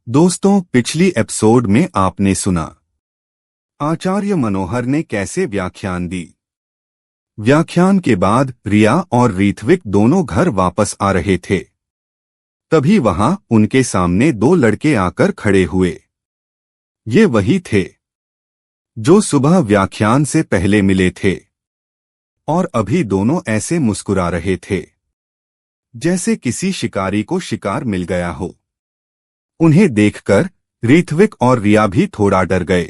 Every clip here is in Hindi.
दोस्तों, पिछली एपिसोड में आपने सुना आचार्य मनोहर ने कैसे व्याख्यान दी। व्याख्यान के बाद रिया और ऋत्विक दोनों घर वापस आ रहे थे। तभी वहां उनके सामने दो लड़के आकर खड़े हुए। ये वही थे जो सुबह व्याख्यान से पहले मिले थे और अभी दोनों ऐसे मुस्कुरा रहे थे जैसे किसी शिकारी को शिकार मिल गया हो। उन्हें देखकर ऋत्विक और रिया भी थोड़ा डर गए।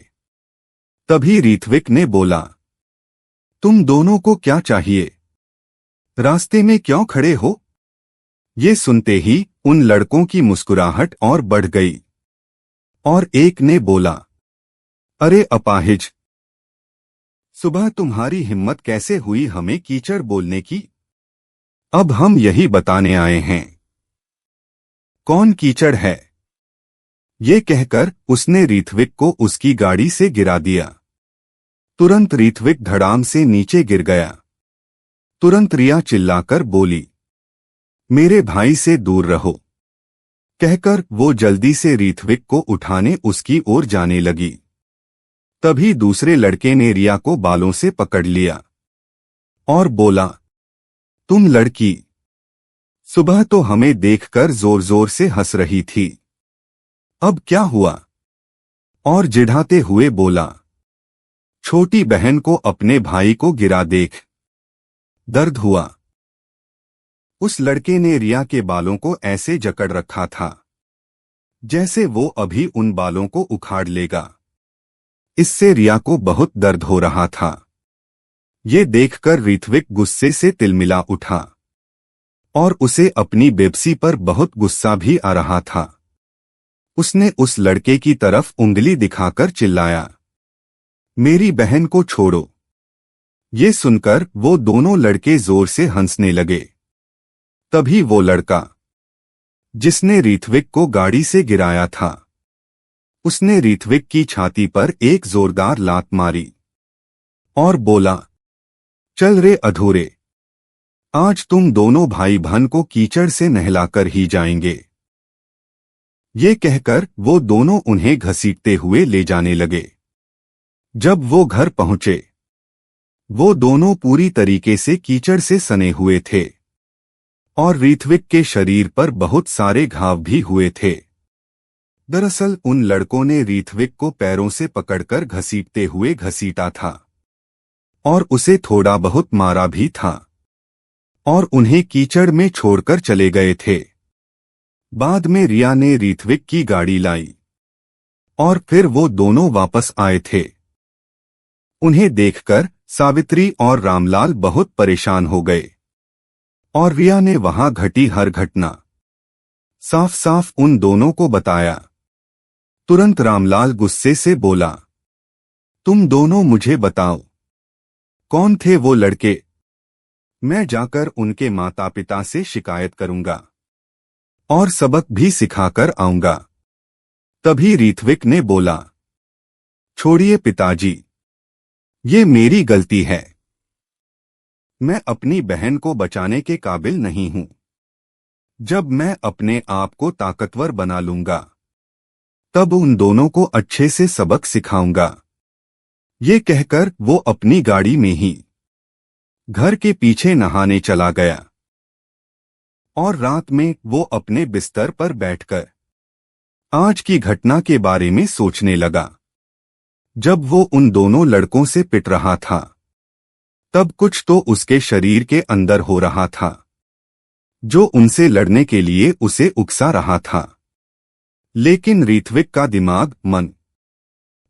तभी ऋत्विक ने बोला, तुम दोनों को क्या चाहिए? रास्ते में क्यों खड़े हो? ये सुनते ही उन लड़कों की मुस्कुराहट और बढ़ गई और एक ने बोला, अरे अपाहिज, सुबह तुम्हारी हिम्मत कैसे हुई हमें कीचड़ बोलने की? अब हम यही बताने आए हैं कौन कीचड़ है। ये कहकर उसने ऋत्विक को उसकी गाड़ी से गिरा दिया। तुरंत ऋत्विक धड़ाम से नीचे गिर गया। तुरंत रिया चिल्लाकर बोली, मेरे भाई से दूर रहो। कहकर वो जल्दी से ऋत्विक को उठाने उसकी ओर जाने लगी। तभी दूसरे लड़के ने रिया को बालों से पकड़ लिया और बोला, तुम लड़की, सुबह तो हमें देखकर जोर जोर से हंस रही थी, अब क्या हुआ? और चिढ़ाते हुए बोला, छोटी बहन को अपने भाई को गिरा देख, दर्द हुआ। उस लड़के ने रिया के बालों को ऐसे जकड़ रखा था जैसे वो अभी उन बालों को उखाड़ लेगा। इससे रिया को बहुत दर्द हो रहा था। ये देखकर ऋत्विक गुस्से से तिलमिला उठा और उसे अपनी बेबसी पर बहुत गुस्सा भी आ रहा था। उसने उस लड़के की तरफ उंगली दिखाकर चिल्लाया, मेरी बहन को छोड़ो। ये सुनकर वो दोनों लड़के जोर से हंसने लगे। तभी वो लड़का जिसने ऋत्विक को गाड़ी से गिराया था, उसने ऋत्विक की छाती पर एक जोरदार लात मारी और बोला, चल रे अधूरे, आज तुम दोनों भाई बहन को कीचड़ से नहलाकर ही जाएंगे। ये कहकर वो दोनों उन्हें घसीटते हुए ले जाने लगे। जब वो घर पहुंचे, वो दोनों पूरी तरीके से कीचड़ से सने हुए थे और ऋत्विक के शरीर पर बहुत सारे घाव भी हुए थे। दरअसल उन लड़कों ने ऋत्विक को पैरों से पकड़कर घसीटते हुए घसीटा था और उसे थोड़ा बहुत मारा भी था और उन्हें कीचड़ में छोड़कर चले गए थे। बाद में रिया ने ऋत्विक की गाड़ी लाई और फिर वो दोनों वापस आए थे। उन्हें देखकर सावित्री और रामलाल बहुत परेशान हो गए और रिया ने वहां घटी हर घटना साफ साफ उन दोनों को बताया। तुरंत रामलाल गुस्से से बोला, तुम दोनों मुझे बताओ, कौन थे वो लड़के? मैं जाकर उनके माता पिता से शिकायत करूंगा और सबक भी सिखाकर आऊंगा। तभी ऋत्विक ने बोला, छोड़िए पिताजी, ये मेरी गलती है। मैं अपनी बहन को बचाने के काबिल नहीं हूं। जब मैं अपने आप को ताकतवर बना लूंगा, तब उन दोनों को अच्छे से सबक सिखाऊंगा। ये कहकर वो अपनी गाड़ी में ही घर के पीछे नहाने चला गया और रात में वो अपने बिस्तर पर बैठकर आज की घटना के बारे में सोचने लगा। जब वो उन दोनों लड़कों से पिट रहा था, तब कुछ तो उसके शरीर के अंदर हो रहा था जो उनसे लड़ने के लिए उसे उकसा रहा था। लेकिन ऋत्विक का दिमाग, मन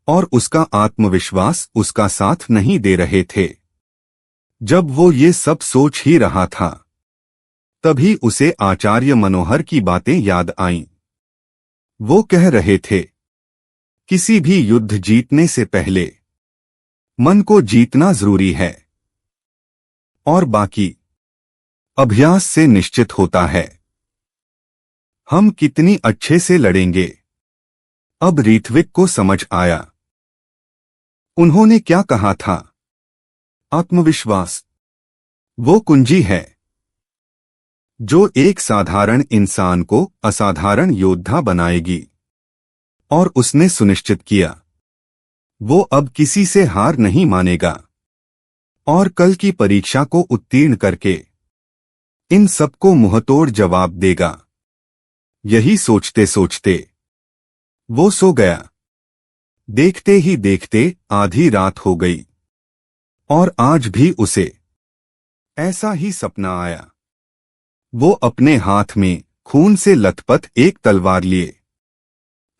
और उसका आत्मविश्वास उसका साथ नहीं दे रहे थे। जब वो ये सब सोच ही रहा था, तभी उसे आचार्य मनोहर की बातें याद आईं। वो कह रहे थे, किसी भी युद्ध जीतने से पहले मन को जीतना जरूरी है और बाकी अभ्यास से निश्चित होता है। हम कितनी अच्छे से लड़ेंगे। अब ऋत्विक को समझ आया। उन्होंने क्या कहा था? आत्मविश्वास वो कुंजी है जो एक साधारण इंसान को असाधारण योद्धा बनाएगी। और उसने सुनिश्चित किया वो अब किसी से हार नहीं मानेगा और कल की परीक्षा को उत्तीर्ण करके इन सबको मुंहतोड़ जवाब देगा। यही सोचते सोचते वो सो गया। देखते ही देखते आधी रात हो गई और आज भी उसे ऐसा ही सपना आया। वो अपने हाथ में खून से लथपथ एक तलवार लिए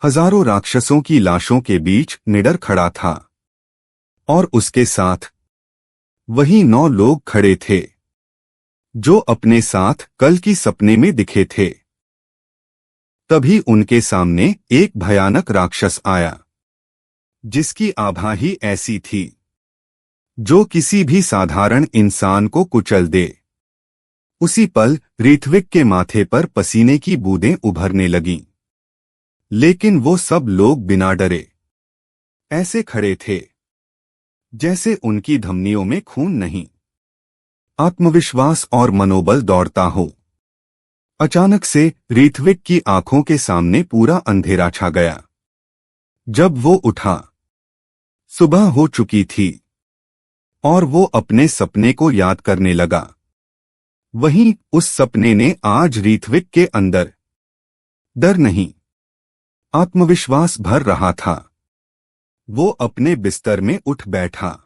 हजारों राक्षसों की लाशों के बीच निडर खड़ा था और उसके साथ वही 9 लोग खड़े थे जो अपने साथ कल की सपने में दिखे थे। तभी उनके सामने एक भयानक राक्षस आया जिसकी आभा ही ऐसी थी जो किसी भी साधारण इंसान को कुचल दे। उसी पल ऋत्विक के माथे पर पसीने की बूंदें उभरने लगीं। लेकिन वो सब लोग बिना डरे ऐसे खड़े थे जैसे उनकी धमनियों में खून नहीं, आत्मविश्वास और मनोबल दौड़ता हो। अचानक से ऋत्विक की आंखों के सामने पूरा अंधेरा छा गया। जब वो उठा, सुबह हो चुकी थी और वो अपने सपने को याद करने लगा। वहीं उस सपने ने आज ऋत्विक के अंदर डर नहीं, आत्मविश्वास भर रहा था। वो अपने बिस्तर में उठ बैठा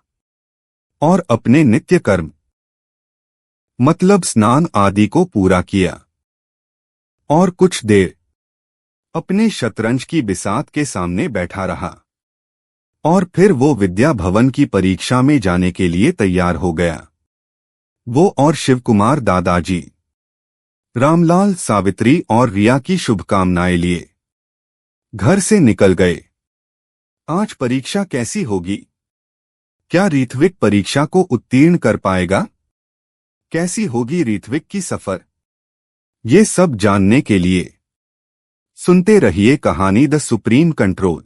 और अपने नित्य कर्म मतलब स्नान आदि को पूरा किया और कुछ देर अपने शतरंज की बिसात के सामने बैठा रहा और फिर वो विद्या भवन की परीक्षा में जाने के लिए तैयार हो गया। वो और शिवकुमार दादाजी, रामलाल, सावित्री और रिया की शुभकामनाएं लिए घर से निकल गए। आज परीक्षा कैसी होगी? क्या ऋत्विक परीक्षा को उत्तीर्ण कर पाएगा? कैसी होगी ऋत्विक की सफर? ये सब जानने के लिए सुनते रहिए कहानी द सुप्रीम कंट्रोल।